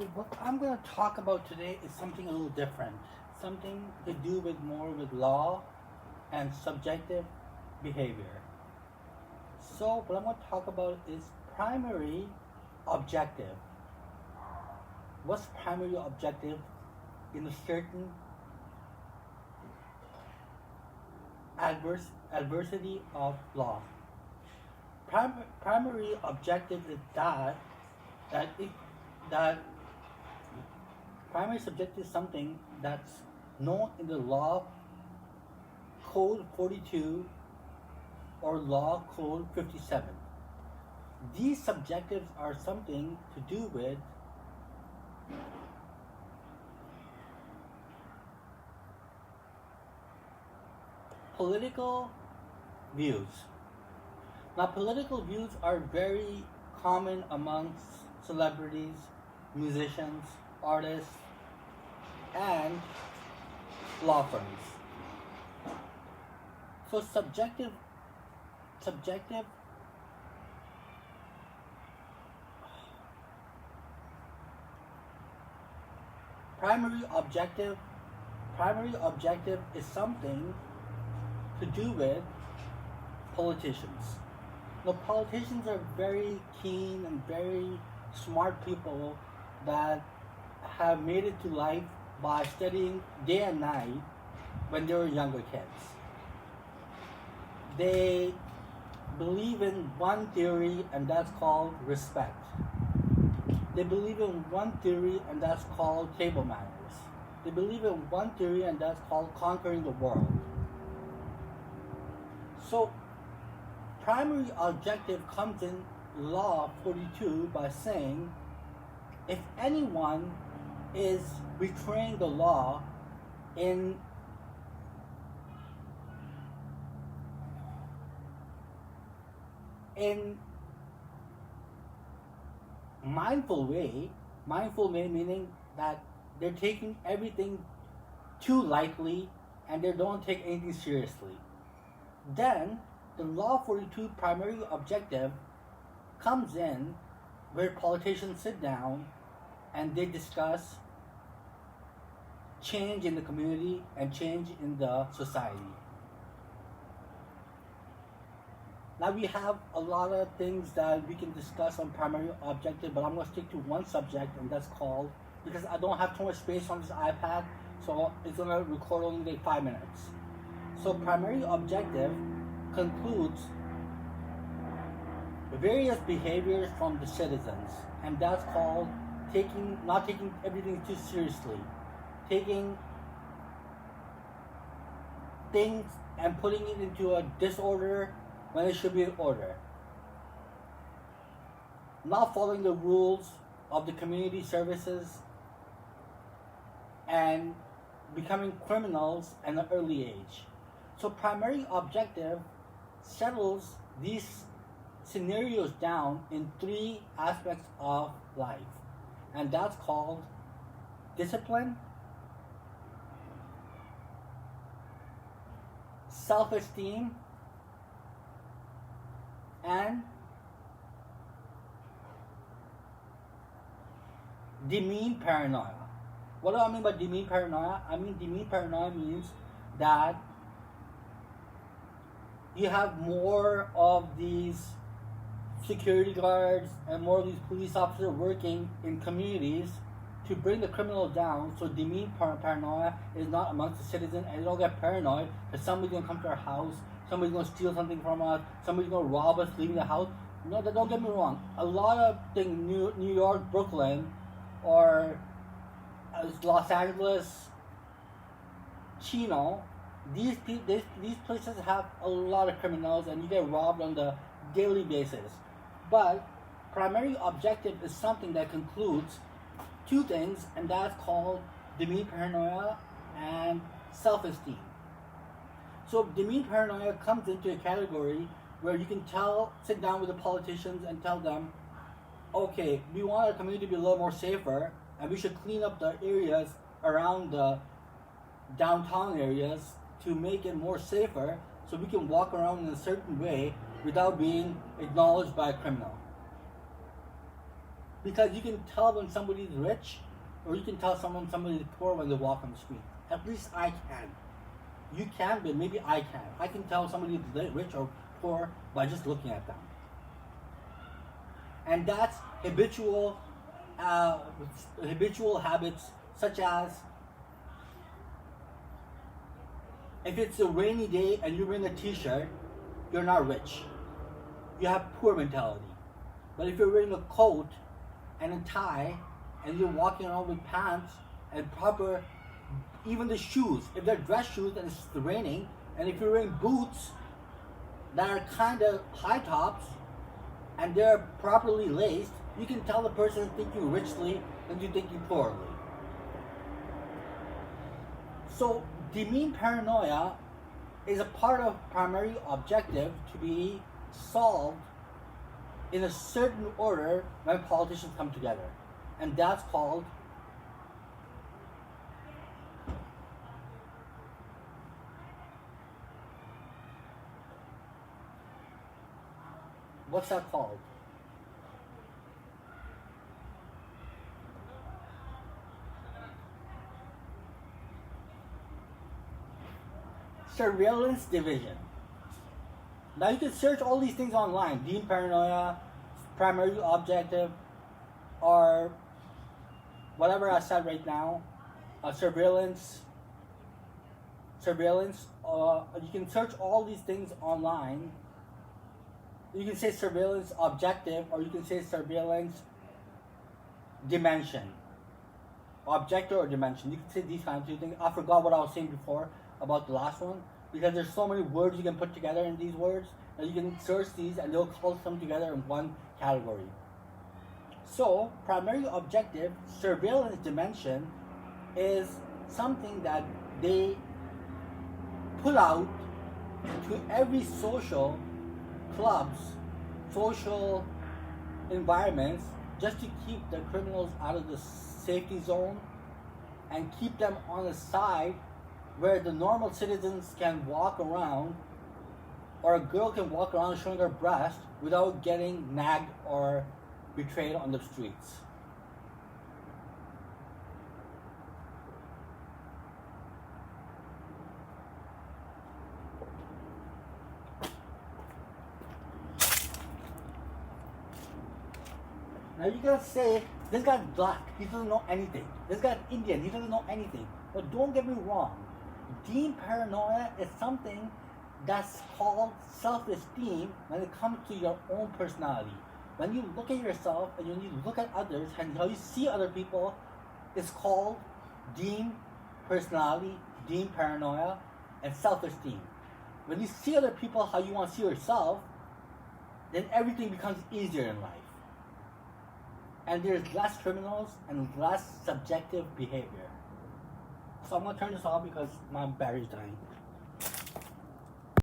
what I'm going to talk about today is something a little different. Something to do with more with law and subjective behavior. So what I'm going to talk about is primary objective. What's primary objective in a certain adversity of law? Primary objective is that primary subjective is something that's known in the law code 42 or law code 57. These subjectives are something to do with political views. Now, political views are very common amongst celebrities, musicians, artists, and law firms. So subjective primary objective is something to do with politicians. Now, politicians are very keen and very smart people that have made it to life by studying day and night when they were younger kids. They believe in one theory, and that's called respect. They believe in one theory, and that's called table manners. They believe in one theory, and that's called conquering the world. So, primary objective comes in law 42 by saying if anyone is betraying the law in mindful way meaning that they're taking everything too lightly and they don't take anything seriously, then the law 42 primary objective comes in where politicians sit down and they discuss change in the community and change in the society. Now we have a lot of things that we can discuss on primary objective, but I'm going to stick to one subject, and that's called, because I don't have too much space on this iPad, so it's going to record only like 5 minutes. So primary objective concludes various behaviors from the citizens, and that's called not taking everything too seriously, taking things and putting it into a disorder when it should be in order, not following the rules of the community services, and becoming criminals at an early age. So primary objective settles these scenarios down in 3 aspects of life, and that's called discipline, self-esteem, and demean paranoia. What do I mean by demean paranoia? I mean demean paranoia means that you have more of these security guards and more of these police officers working in communities to bring the criminal down. So demean paranoia is not amongst the citizens, and they don't get paranoid that somebody's going to come to our house, somebody's going to steal something from us, somebody's going to rob us leaving the house. No, don't get me wrong. A lot of things, New York, Brooklyn, or Los Angeles, Chino, these places have a lot of criminals, and you get robbed on the daily basis. But primary objective is something that concludes 2 things, and that's called demean paranoia and self-esteem. So demean paranoia comes into a category where you can sit down with the politicians and tell them, okay, we want our community to be a little more safer, and we should clean up the areas around the downtown areas to make it more safer, so we can walk around in a certain way without being acknowledged by a criminal. Because you can tell when somebody's rich, or you can tell someone somebody's poor when they walk on the street. At least I can. You can, but maybe I can. I can tell somebody's rich or poor by just looking at them. And that's habitual habits, such as if it's a rainy day and you're wearing a t-shirt, you're not rich. You have poor mentality. But if you're wearing a coat and a tie and you're walking around with pants and proper, even the shoes, if they're dress shoes and it's raining, and if you're wearing boots that are kind of high tops and they're properly laced, you can tell the person is thinking richly and you thinking poorly. So demean paranoia is a part of primary objective to be solved in a certain order when politicians come together. And that's called what's that called? Surveillance division. Now you can search all these things online. Demean paranoia, primary objective, or whatever I said right now. Surveillance. You can search all these things online. You can say surveillance objective, or you can say surveillance dimension. Objective or dimension. You can say these kinds of things. I forgot what I was saying before about the last one, because there's so many words you can put together in these words that you can search these and they'll all come together in one category. So, primary objective, surveillance dimension, is something that they put out to every social clubs, social environments, just to keep the criminals out of the safety zone and keep them on the side where the normal citizens can walk around, or a girl can walk around showing her breast without getting nagged or betrayed on the streets. Now you gotta say, this guy's black, he doesn't know anything. This guy's Indian, he doesn't know anything. But don't get me wrong, demean paranoia is something that's called self-esteem when it comes to your own personality. When you look at yourself and when you look at others and how you see other people, it's called demean personality, demean paranoia, and self-esteem. When you see other people how you want to see yourself, then everything becomes easier in life. And there's less criminals and less subjective behavior. So I'm going to turn this off because my battery's dying.